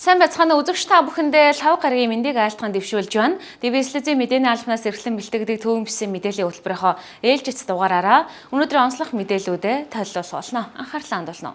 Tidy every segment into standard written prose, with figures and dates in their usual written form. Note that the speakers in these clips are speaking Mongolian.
Сайн байцгаана үзэгч та бүхэндээ лав гарагийн мэндийг айлтган дэвшүүлж байна. ТВ-ийн мэдээний албанаас эрхлэн бэлтгэдэг төвийн бисэн мэдээллийн хөтөлбөрийнхөө ээлжит дугаараараа өнөөдрийн онцлог мэдээллүүдэд төлөвлөх болно. Анхаарлаа хандуулна.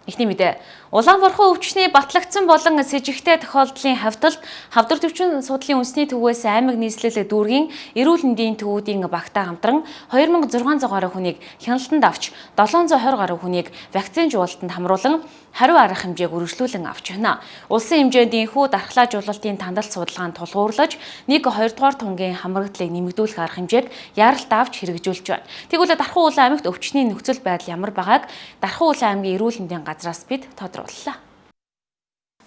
Эхний мэдээ. Улаанборхоо өвчний батлагдсан болон с жигтэй тохиолдлын хавьталд хавдар төвчин судлалын үндэсний төвөөс аймаг нийслэл дүүргийн эрүүл мэндийн төвүүдийн багтаа хамтран 2600 гаруй хүнийг хяналтанд авч 720 гаруй хүнийг вакцин жуулалтанд хамруулан хариу арга хэмжээг үргэлжлүүлэн авч байна. Улсын хэмжээнд энэхүү дархлаажуулалтын тандалт судалгаанд тулгуурлаж 1-2 дугаар тунгийн хамрагдлыг нэмэгдүүлэх арга хэмжээг яаралт авч хэрэгжүүлж байна. Тэгвэл Дархан Улаан аймагт өвчний нөхцөл байдал ямар байгааг Дархан Улаан аймгийн эрүүл мэндийн газраас бид тодрууллаа.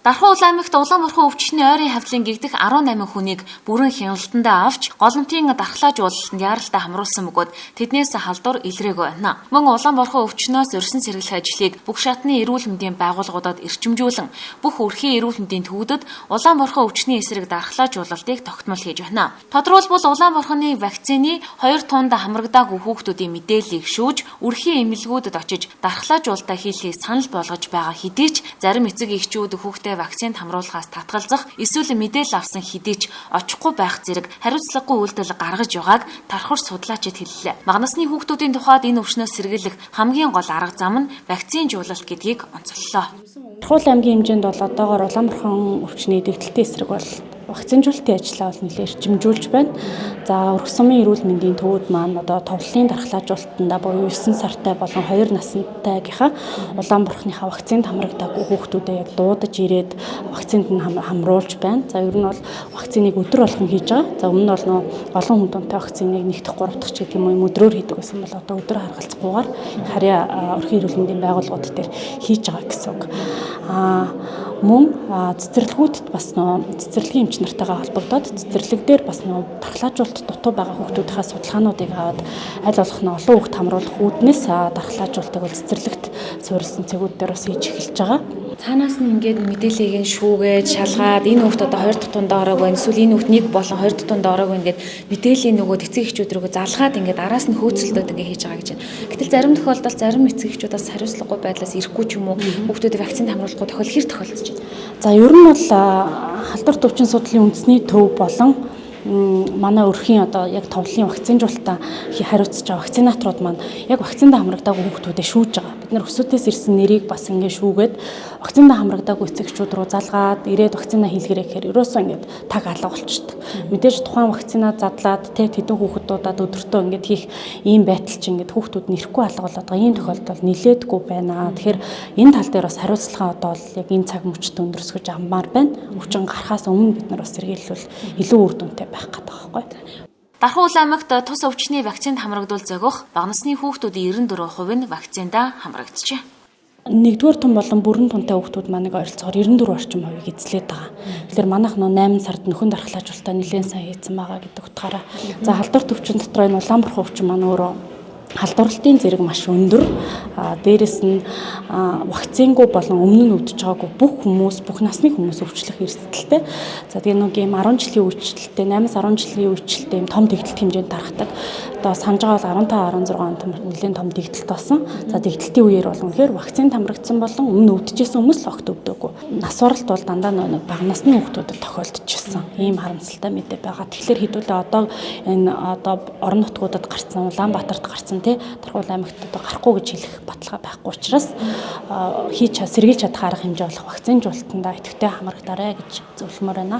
Дархан Улаан аймагт Улаанборхоо өвчний ойрын хавдлын гэгдэх 18 хүнийг бүрэн хяналтанд авч голомтын дархлаажуулалтанд яаралтай хамруулсан бөгөөд тэднээс халдвар илрээгүй байна. Мөн Улаанборхоо өвчнөөс өрсөн сэргийлэх ажлыг бүх шатны эрүүл мэндийн байгууллагуудад эрчимжүүлэн бүх өрхийн эрүүл мэндийн төвүүдэд Улаанборхоо өвчний эсрэг дархлаажуулалтыг тогтмол хийж байна. Тодорхойлбол Улаанборхооны вакцины 2 тунд хамрагдаагүй хүүхдүүдийн мэдээллийг шүүж өрхийн эмнэлгүүдэд очиж дархлаажуулалтаа хийхийг санал болгож байгаа хэдий ч зарим эцэг эхчүүд хүүхдээ вакцинд хамруулахаас татгалзах эсвэл мэдээлэл авсан хэдий ч очихгүй байх зэрэг хариуцлагагүй үйлдэл гаргаж байгааг тархуур судлаачид хэллээ. Бага насны хүүхдүүдийн тухайд энэ өвчнөөс сэргийлэх хамгийн гол арга зам нь вакцин жуулалт гэдгийг онцоллоо. Дархан аймгийн хэмжээнд бол одоогоор Улаанборхон өвчний дэгдэлтийн эсрэг бол вакцинжуулалтын ажлаа бол нэлээд эрчимжүүлж байна. За өрх сумын эрүүл мэндийн төвүүд маань одоо товлолын дархлаажуулалтанда буюу 9 сартай болон 2 наснтайгийнхаа Улаанборхоныхаа вакцинд хамрагдаагүй хүүхдүүдэд яг дуудаж ирээд вакцинд нь хамруулж байна. За ер нь бол вакциныг өдөр болгон хийж байгаа. За өмнө нь бол нөө олон хүнтэй вакциныг 1 дахь 3 дахь ч гэх юм уу өдрөөр хийдэг гэсэн бол одоо өдөр харгалзахгүйгээр харьяа өрхийн эрүүл мэндийн байгууллагууд дээр хийж байгаа гэсэн үг. Мөн цэцэрлэгүүдэд бас цэцэрлэгийн эмч нартайгаа холбогдоод цэцэрлэг дээр бас дархлаажуулалт дутуу байгаа хүүхдүүдийнхээ судалгаануудыг аваад аль болох нь олон хүүхд хамруулах үүднээс дархлаажуулалтыг бол цэцэрлэгт суурилсан цэгүүд дээр бас хийж эхэлж байгаа. Цаанаас нь ингээд мэдээллийг нь шүүгээд шалгаад энэ хүүхд одоо 2 дахь тунд ороог байна. Эсвэл энэ хүүхд 1 болон 2 дахь тунд ороог байна ингээд мэдээллийн нөгөө эцэг эхчүүд рүүгээ залгаад ингээд араас нь хөөцөлдөөд ингээд хийж байгаа гэж байна. Гэтэл зарим тохиолдолд зарим эцэг эхчүүд бас хариуцлагагүй байдлаас ирэхгүй ч юм уу хүүхдүүдийг вакцинд хамруулахгүй тохиол хэр тохиолдож байна. За ер нь бол халдвар төвчин судлалын үндэсний төв болон манай өрхийн одоо яг товлын вакцинжуулалтаа хариуцж байгаа вакцинаторууд маань яг вакцинд хамрагдаагүй хүүхдүүдэд шүүж байгаа. Бид нэр өсвөтөөс ирсэн нэрийг бас ингээд шүүгээд вакцинд хамрагдаагүй эцэгчүүд рүү залгаад ирээд вакцина хийлгэрээ гэхээр ерөөсөө ингээд таг алга болчихдог. Мэдээж тухайн вакцинаа задлаад тэдэн хүүхдүүдэд өдөртөө ингээд хийх ийм байтал чинь ингээд хүүхдүүд нь ирэхгүй алга болоод байгаа. Ийм тохиолдол нилээдгүй байна. Тэгэхээр энэ тал дээр бас хариуцлага одоо бол яг энэ цаг мөчид өндөрсгөж аммаар байна. Өвчин гарахаас өмнө бид нар бас сэргийлвэл илүү үр дүнтэй байх гэдэг байхгүй. Дархан Улаан аймагт тус өвчний вакцинд хамрагдвал зогих бага насны хүүхдүүдийн 94% нь вакциндаа хамрагджээ. Нэгдүгээр тун болон бүрэн тунтай хүүхдүүд маань ойролцоогоор 94 орчим хувийг эзлээд байгаа. Тэгэхээр манайх 8 сард нөхөн дархлаажуулалтаа нэлээд сайн хийсэн байгаа гэдэг утгаараа. За халдвар төвчин дотор энэ Улаанборхоо өвчин маань өөрөө халдварлалтын зэрэг маш өндөр. Дээрэс нь вакцингүй болон өмнө нь өвдөж байгаагүй бүх хүмүүс, бүх насны хүмүүс өвчлөх эрсдэлтэй. За тэгээ нэг юм 10 жилийн үечлэлтэй, 8-10 жилийн үечлэлтэй юм том дэгдэлт хэмжээнд тархдаг. Одоо санаж байгаа бол 15-16 он нэлээд том дэгдэлт болсон. За дэгдэлтийн үеэр бол үнэхээр вакцинд хамрагдсан болон өмнө өвдөжсэн хүмүүс л огт өвдөөгүй. Нас баралт бол дандаа нэг бага насны хүүхдүүдэд тохиолдчихсан. Ийм харамсалтай мэдээ байгаа. Тэгэхээр хэдүүлээ одоо энэ орон нутгуудад гарсан, Улаанбаатарт гарсан Дархан Улаан аймагт гарахгүй гэж хэлэх баталгаа байхгүй учраас сэргийлж чадах арга хэмжээ болох вакцинжуулалтанда идэвхтэй хамрагдаарай гэж зөвлөмөр байна.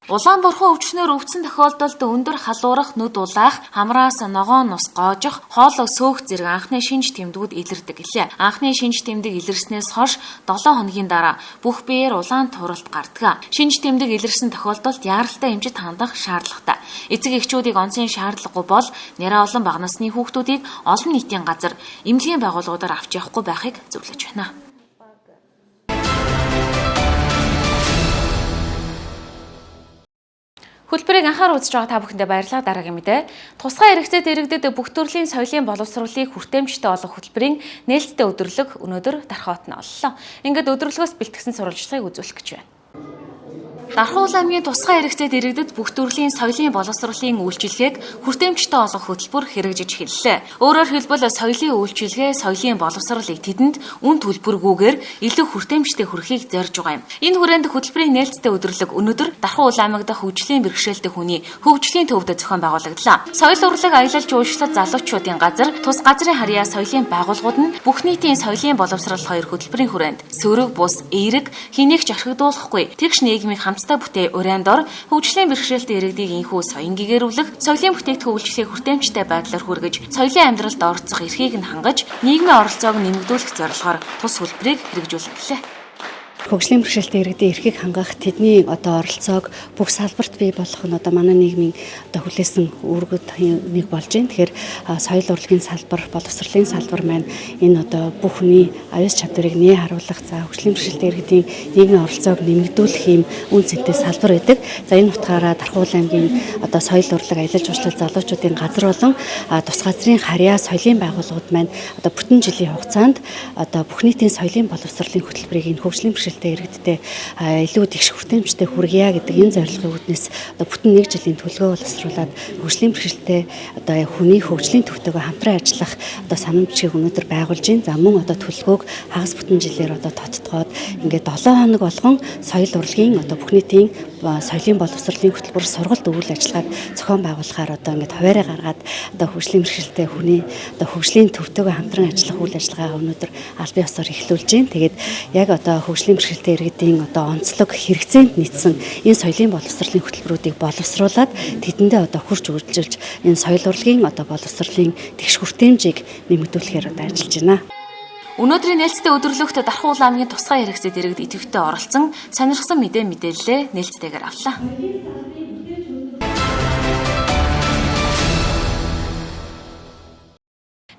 Улаанборхоо өвчнөөр өвдсөн тохиолдолд өндөр халуурах, нүд улаах, хамраас ногоон нус гоожих, хоолой сөөх зэрэг анхны шинж тэмдгүүд илэрдэг гэлээ. Анхны шинж тэмдэг илэрснээс хойш 7 хоногийн дараа бүх биеэр улаан туралт гардаг. Шинж тэмдэг илэрсэн тохиолдолд яаралтай эмчит хандах шаардлагатай. Эцэг эхчүүдийг онцын шаардлагагүй бол нэрээ олон бага насны хүүхдүүдийг олон нийтийн газар эмнэлгийн байгууллагуудаар авч явахгүй байхыг зөвлөж байна. Хөлбөрийг анхаар үзэж байгаа та бүхэндээ баярлалаа. Дараагийн мэдээ. Тусгай эрэгтэйд иргэдэд бүх төрлийн соёлын боловсруулалтыг хүртээмжтэй олох хөтөлбөрийн нээлттэй өдөрлөг өнөөдөр Дархан хотод оллоо. Ингээд өдөрлөгөөс бэлтгэсэн сурвалжлагыг үзүүлэх гэж байна. Дархан аймгийн тусгай хэрэгцээд иргэдэд бүх төрлийн соёлын боловсролын үйлчилгээг хүртээмжтэй олгох хөтөлбөр хэрэгжиж эхэллээ. Өөрөөр хэлбэл соёлын үйлчилгээ, соёлын боловсролыг тэдэнд үн төлбөргүйгээр илүү хүртээмжтэй хүргэхийг зорьж байгаа юм. Энэ хүрээнд хөтөлбөрийн нээлттэй өдрөлөг өнөөдөр Дархан аймаг дахь хөгжлийн бэрхшээлтэй хүний хөгжлийн төвд зохион байгуулагдлаа. Соёл урлаг аялал жуулчлал залуучуудын газар, тус газрын харьяа соёлын байгууллагууд нь бүх нийтийн соёлын боловсрол хоёр хөтөлбөрийн хүрээнд сөрөг бус, эерэг, хэнийг ч орхигдуулахгүй тэгш нийгмийг хамтдаа бүтээх урайнд ор хөгжлийн бэрхшээлтэй иргэдийг инхүү соён гэгэрүүлэх, соёлын бүтээгдэхүүн үйлчлэгийг хүртээмжтэй байдлаар хүргэж, соёлын амьдралд оролцох эрхийг нь хангаж, нийгмийн оролцоог нэмэгдүүлэх зорилгоор тус хөтөлбөрийг хэрэгжүүлэн гэлээ. Хөгжлийн бэрхшээлтэй иргэдийн эрхийг хангах, тэдний оролцоог бүх салбарт бий болгох нь манай нийгмийн хүлээсэн үүргэд нэг болж байна. Тэгэхээр соёл урлагийн салбар, боловсролын салбар маань энэ бүх хүний аюус чадварыг нээ харуулах, хөгжлийн бэрхшээлтэй иргэдийн нийгмийн оролцоог нэмэгдүүлэх юм үн цэнтэй салбар байдаг. За энэ утгаараа Дархан аймгийн соёл урлаг, аялал жуулчлал залуучуудын газар болон тус газрын харьяа соёлын байгууллагууд маань бүтэн жилийн хугацаанд бүх нийтийн соёлын боловсролын хөтөлбөрийг энэ хөгжлийн бэрхшээлтэй иргэдтэй илүү тэгш хүртээмжтэй хүргье гэдэг энэ зорилгын үүднээс бүтэн нэг жилийн төлгөө боловсруулад хөгжлийн бэрхшээлтэй хүний хөгжлийн төвтэйгээ хамтран ажиллах санамжийг өнөөдөр байгуулж байна. За мөн төлгөөг хагас бүтэн жилээр тоттогоод ингээд 7 хоног болгон соёл урлагийн бүх нийтийн соёлын боловсролын хөтөлбөр сургалт үйл ажиллагааг зохион байгуулахаар ингээд хуваарь гаргаад хөгжлийн бэрхшээлтэй хүний хөгжлийн төвтэйгээ хамтран ажиллах үйл ажиллагаагаа өнөөдөр аль бие усаар эхлүүлж байна. Тэгээд яг хөгжлийн бэрхшээлтэй иргэдийн онцлог хэрэгцээнд нийцсэн энэ соёлын боловсролын хөтөлбөрүүдийг боловсруулад тэдэндээ хурж үржилж энэ соёл урлагийн боловсролын тэгш хүртээмжийг нэмэгдүүлэхээр ажиллаж байна. Өнөөдрийн нээлттэй өдрөлөгт Дархан аймгийн тусгай хэрэгцээд иргэд идэвхтэй оролцсон сонирхсан мэдээлэлээ нээлттэйгээр авлаа.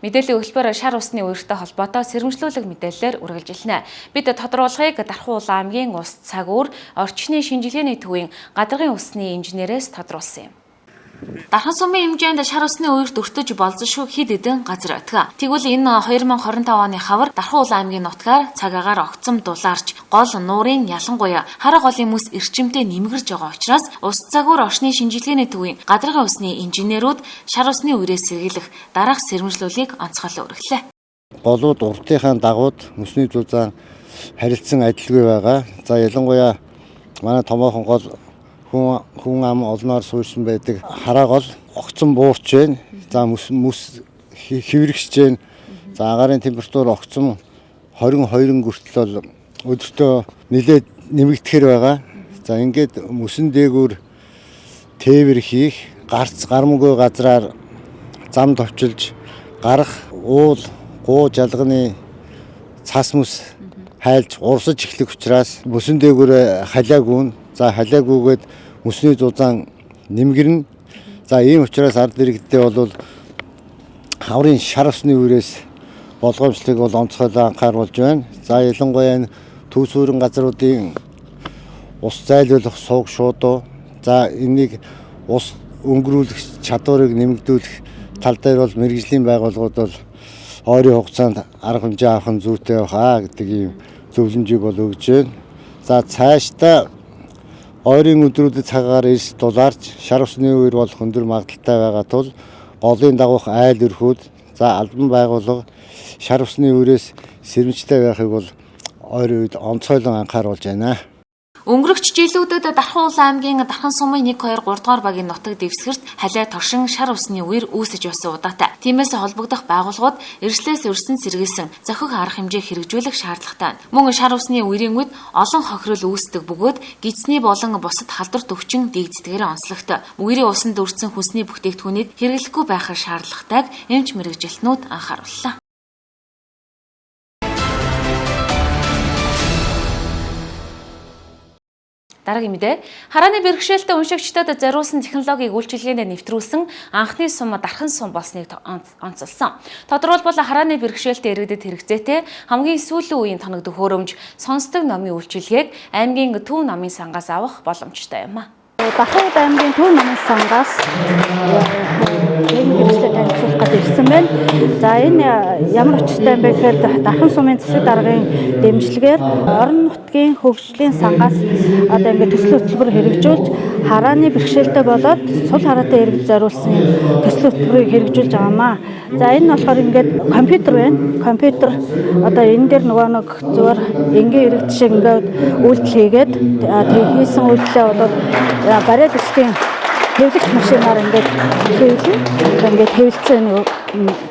Мэдээллийн хөтөлбөр шар усны үерхтэй холбоотой сэрэмжлүүлэг мэдээллээр үргэлжилнэ. Бид тодруулахыг Дархан аймгийн ус цагуур орчны шинжилгээний төвийн гадаргын усны инженерээс тодруулсан юм. Дархан сумын хэмжээнд шар усны үерт өртөж болсон шүү хэд хэдэн газар байдаг. Тэгвэл энэ 2025 оны хавар Дархан аймгийн нутгаар цагаагаар огцом дулаарч гол нуурын ялангуяа хараа голын мэс эрчимтэй нэмгэрж байгаа учраас ус цагуур орчны шинжилгээний төвийн гадаргын усны инженерүүд шар усны үерээс сэргийлэх дараах сэрэмжлүүлгийг онцгойлон өргөлөө. Голууд уртынхаа дагууд мөсний зузаан харилцсан адилгүй байгаа. За ялангуяа манай томоохон гол хүн ам олноор суурьсан байдаг хараа гол огцон буурч байна. За мэс хэврэгсэж байна. За агаарын температур огцон 22 хүртэл бол өдөртөө нэлээд нэмэгдэхэр байгаа. За ингээд мөсөн дээгүүр тээвэр хийх, гар мөнгөө газраар зам товчилж гарах, уул, гуу жалганы цас мэс хайлж урсаж эхлэх учраас мөсөн дээгүүр халиагүйн. За халиагүйгээд мөсний зузаан нэмгэрнэ. За ийм учраас ард иргэдтэй бол хаврын шар усны үерээс болгоомжлыг бол онцгойлон анхааруулж байна. За ялангуяа энэ төв суурин газруудын ус зайлуулах сууг шуудуу. За энийг ус өнгөрүүлэх чадварыг нэмэгдүүлэх тал дээр бол мэргэжлийн байгууллагууд бол ойрын хугацаанд арга хэмжээ авах нь зүйтэй баха гэдэг ийм зөвлөмжийг бол өгж байна. За цаашдаа ойрын өдрүүдэд цагаагаар эрс дулаарч шар усны үер болох өндөр магадaltaй байгаа тул голын дагуух айл өрхүүд за албан байгууллага шар усны үерээс сэрэмжтэй байхыг бол ойрын үед онцгойлон анхааруулж байна. Өнгөрөх жилүүдэд Дархан аймгийн Дархан сумын 1, 2, 3 дугаар багийн нутаг дэвсгэрт халиа торшин шар усны үер үүсэж байсан удаатай. Тиймээс холбогдох байгууллагууд эрслээс өрсөн сэргийлсэн зохих арга хэмжээ хэрэгжүүлэх шаардлагатай. Мөн шар усны үерийн үед олон хохирол үүсдэг бөгөөд гидсний болон бусад халдварт өвчин дэгддэгээрээ онцлогтой. Үерийн усанд өрсөн хүнсний бүтээгдэхүүнийг хэрэглэхгүй байх шаардлагатайг эмч мэргэжилтнүүд анхаарууллаа. Дараагийн мэдээ харааны бэрхшээлтэй уншигчдад зориулсан технологиг үйлчилгээнд нэвтрүүлсэн анхны сум Дархан сум болсныг онцолсон. Тодорхойлбол харааны бэрхшээлтэй иргэдэд хэрэгцээтэй хамгийн сүүлийн үеийн тоног төхөөрөмж сонсдог номын үйлчилгээг аймгийн төв номын сангаас авах боломжтой юм а. Дархан аймгийн төв номын сангаас техник хэрэгслээр танилцуулах гэж ирсэн хэрэгжүүлсэн байна. За энэ ямар учиртай юм бэ гэхээр Дархан сумын засаг даргын дэмжлэгээр орон нутгийн хөгжлийн сангаас одоо ингээд төсөл хөтөлбөр хэрэгжүүлж харааны бэрхшээлтэй болоод сул хараатай иргэд зориулсан төсөл хөтөлбөрийг хэрэгжүүлж байгаамаа. За энэ нь болохоор ингээд компьютер байна. Компьютер одоо энэ дээр нөгөө нэг зүгээр энгийн иргэд шиг ингээд үйлдэл хийгээд хийсэн үйлдэлээ бол бариад үсгийн хэвлэгч машинаар ингээд хэвлэн ингээд хэвлэлцэн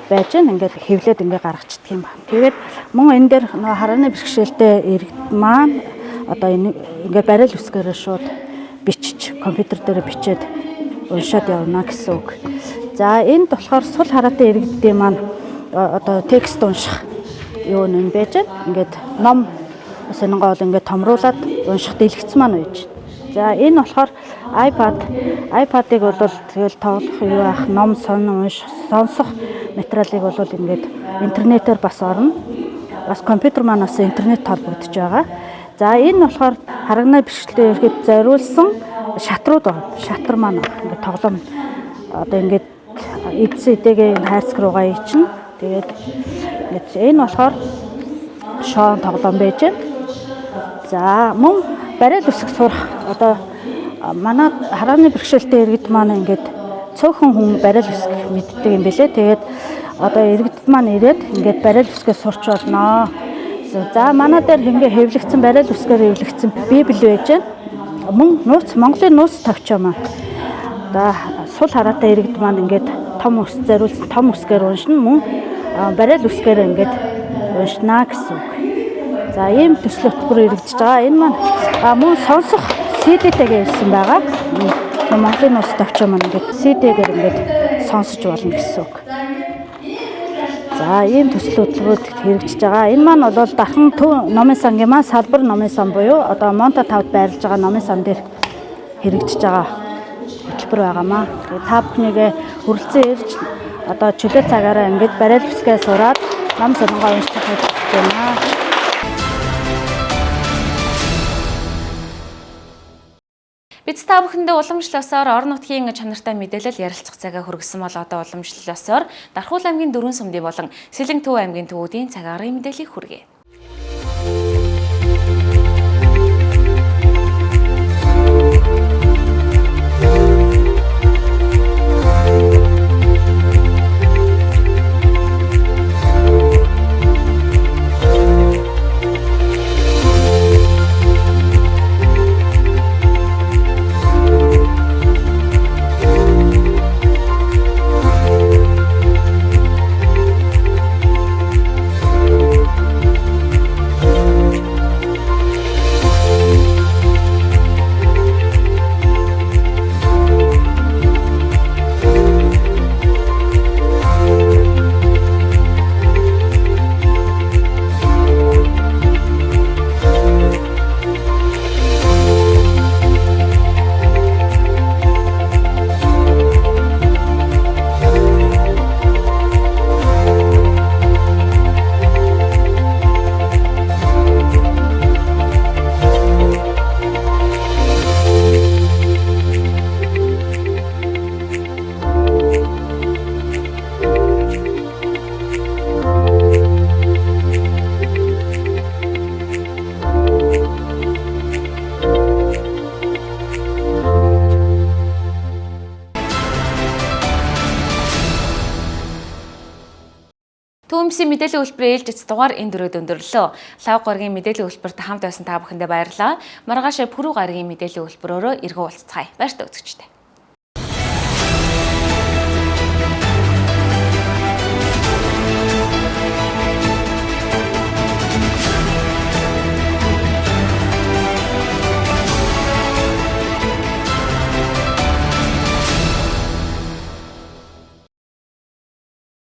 байж ингээд хэвлээд ингээд гаргацдаг юм байна. Тэгээд мөн энэ дээр нөгөө харааны бэрхшээлтэй иргэд маань одоо энэ ингээд бариад үсгээрээ шууд бичиж компьютер дээр бичээд уншаад явна гэсэн үг. За энд болохоор сул хараатай иргэдийн маань одоо текст унших юу нэн байж ингээд ном сонингоо ингээд томруулаад унших дэлгэц маань байж. За энэ болохоор iPad-ыг бол тэгэл тоглох юу ах ном сонсох материалыг бол ингээд интернетээр бас орно. Бас компьютер маань бас интернет холбогдож байгаа. За энэ болохоор харагнаа бэрхшээлтэй ирэхэд зориулсан шатрууд байна. Шатар маань ингээд тоглоом одоо ингээд эдсэн эдэгээ хайрцаг руугаа ичнэ. Тэгээд энэ болохоор шоон тоглоом байж байна. За мөн бариад үсэг сурах одоо манай харааны бэрхшээлтэй иргэд маань ингээд цөөхөн хүн бариад үсэг мэддэг юм бэлээ. Тэгээд одоо иргэд маань ирээд ингээд бариад үсгээ сурч болно. За манай дээр ингээ хэвлэгдсэн бариад үсгээр хэвлэгдсэн библ байж байна. Мөн нууц Монголын нууц тавчаа маань одоо сул хараатай иргэд маань ингээд том ус зориулсан том үсгээр уншина. Мөн бариад үсгээр ингээд уншина гэсэн үг. За ийм төсөл хөтөлбөр хэрэгжиж байгаа. Энэ маань мөн сонсох CD-тэйгээ ирсэн байгаа. Монголын нууц тавчаа маань ингээд CD-гээр ингээд сонсож болно гэсэн үг. За ийм төсөл хөтөлбөрүүд хэрэгжиж байгаа. Энэ маань бол Дархан төв номын сангийн маань салбар номын сан буюу одоо Монта 5-д байрлаж байгаа номын сан дээр хэрэгжиж байгаа хөтөлбөр байгаамаа. Тэгээд та бүхнийгээ хүрэлцэн ирж одоо чөлөө цагаараа ингээд бариад үсгээ сураад ном сонингоо унших хэрэгтэй байна. Бид та бүхэндээ уламжлалсаар орон нутгийн чанартай мэдээлэл ярилцах цагаа хүргэсэн бол одоо уламжлалсаар Дархуул аймгийн 4 сумдын болон Сэлэнг төв аймгийн төвүүдийн цаг агаарын мэдээллийг хүргэе. Төвөмсийн мэдээллийн хөтөлбөрийн ээлжид дугаар энэ дөрөв өндөрлөө. Лав гарагийн мэдээллийн хөтөлбөрт хамт байсан та бүхэндээ баярлалаа. Маргааш пүрэв гарагийн мэдээллийн хөтөлбөрөөрөө эргэн уулзцгаая. Баяр та үзэгчдээ.